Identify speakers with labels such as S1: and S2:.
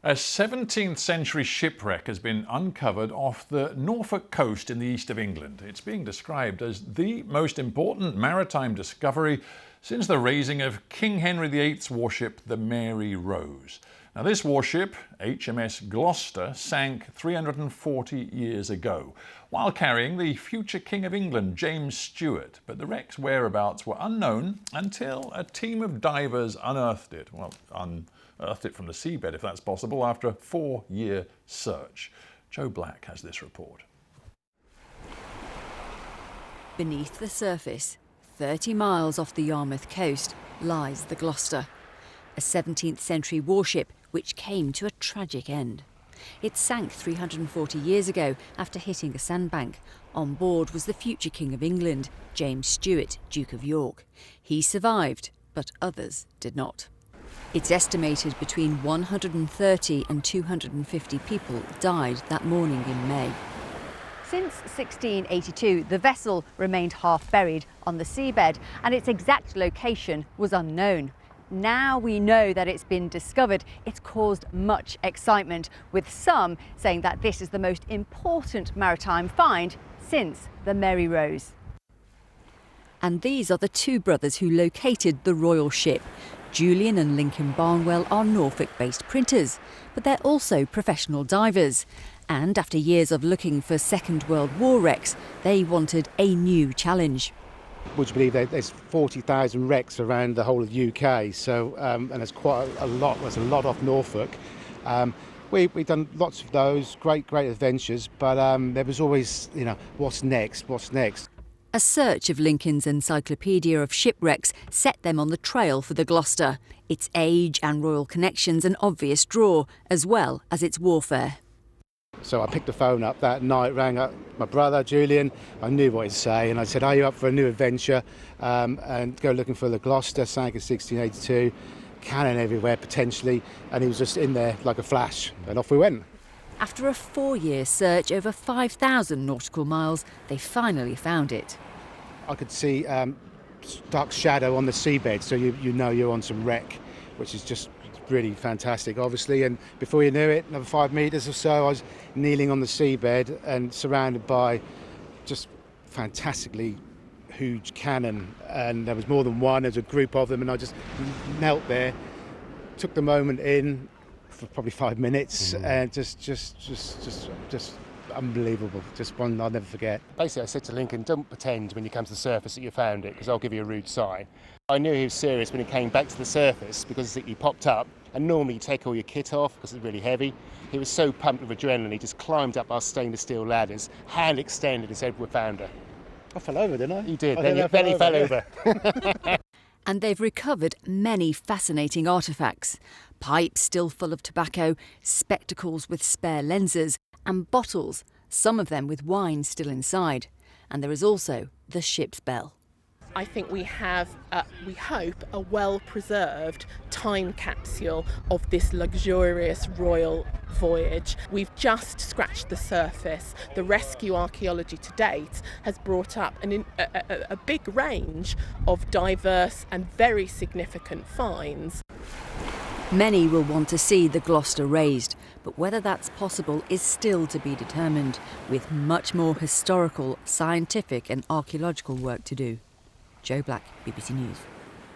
S1: A 17th century shipwreck has been uncovered off the Norfolk coast in the east of England. It's being described as the most important maritime discovery since the raising of King Henry VIII's warship, the Mary Rose. Now, this warship, HMS Gloucester, sank 340 years ago while carrying the future King of England, James Stuart. But the wreck's whereabouts were unknown until a team of divers unearthed it. Well, unearthed it from the seabed, if that's possible, after a 4-year search. Joe Black has this report.
S2: Beneath the surface, 30 miles off the Yarmouth coast, lies the Gloucester, a 17th century warship which came to a tragic end. It sank 340 years ago after hitting a sandbank. On board was the future King of England, James Stuart, Duke of York. He survived, but others did not. It's estimated between 130 and 250 people died that morning in May. Since 1682, the vessel remained half buried on the seabed and its exact location was unknown. Now we know that it's been discovered. It's caused much excitement, with some saying that this is the most important maritime find since the Mary Rose. And these are the two brothers who located the royal ship. Julian and Lincoln Barnwell are Norfolk-based printers, but they're also professional divers. And after years of looking for Second World War wrecks, they wanted a new challenge.
S3: Would you believe there's 40,000 wrecks around the whole of the UK? So, and there's quite a lot. There's a lot off Norfolk. We've done lots of those, great adventures. But there was always, what's next? What's next?
S2: A search of Lincoln's Encyclopedia of Shipwrecks set them on the trail for the Gloucester. Its age and royal connections an obvious draw, as well as its warfare.
S3: So I picked the phone up that night, rang up my brother, Julian. I knew what he'd say, and I said, are you up for a new adventure? And go looking for the Gloucester, sank in 1682, cannon everywhere, potentially. And he was just in there like a flash, and off we went.
S2: After a 4-year search over 5,000 nautical miles, they finally found it.
S3: I could see dark shadow on the seabed, so you know you're on some wreck, which is just really fantastic, obviously. And before you knew it, another 5 metres or so, I was kneeling on the seabed and surrounded by just fantastically huge cannon. And there was more than one, there was a group of them, and I just knelt there, took the moment in for probably 5 minutes, and just unbelievable. Just one I'll never forget.
S4: Basically, I said to Lincoln, don't pretend when you come to the surface that you found it, because I'll give you a rude sign. I knew he was serious when he came back to the surface, because he popped up, and normally you take all your kit off because it's really heavy. He was so pumped with adrenaline, he just climbed up our stainless steel ladders, hand extended, and said, we found her.
S3: I fell over, didn't I?
S4: You did, then your belly fell over.
S2: And they've recovered many fascinating artefacts. Pipes still full of tobacco, spectacles with spare lenses, and bottles, some of them with wine still inside. And there is also the ship's bell.
S5: I think we have, we hope, a well-preserved time capsule of this luxurious royal voyage. We've just scratched the surface. The rescue archaeology to date has brought up a big range of diverse and very significant finds.
S2: Many will want to see the Gloucester raised, but whether that's possible is still to be determined, with much more historical, scientific and archaeological work to do. Joe Black, BBC News.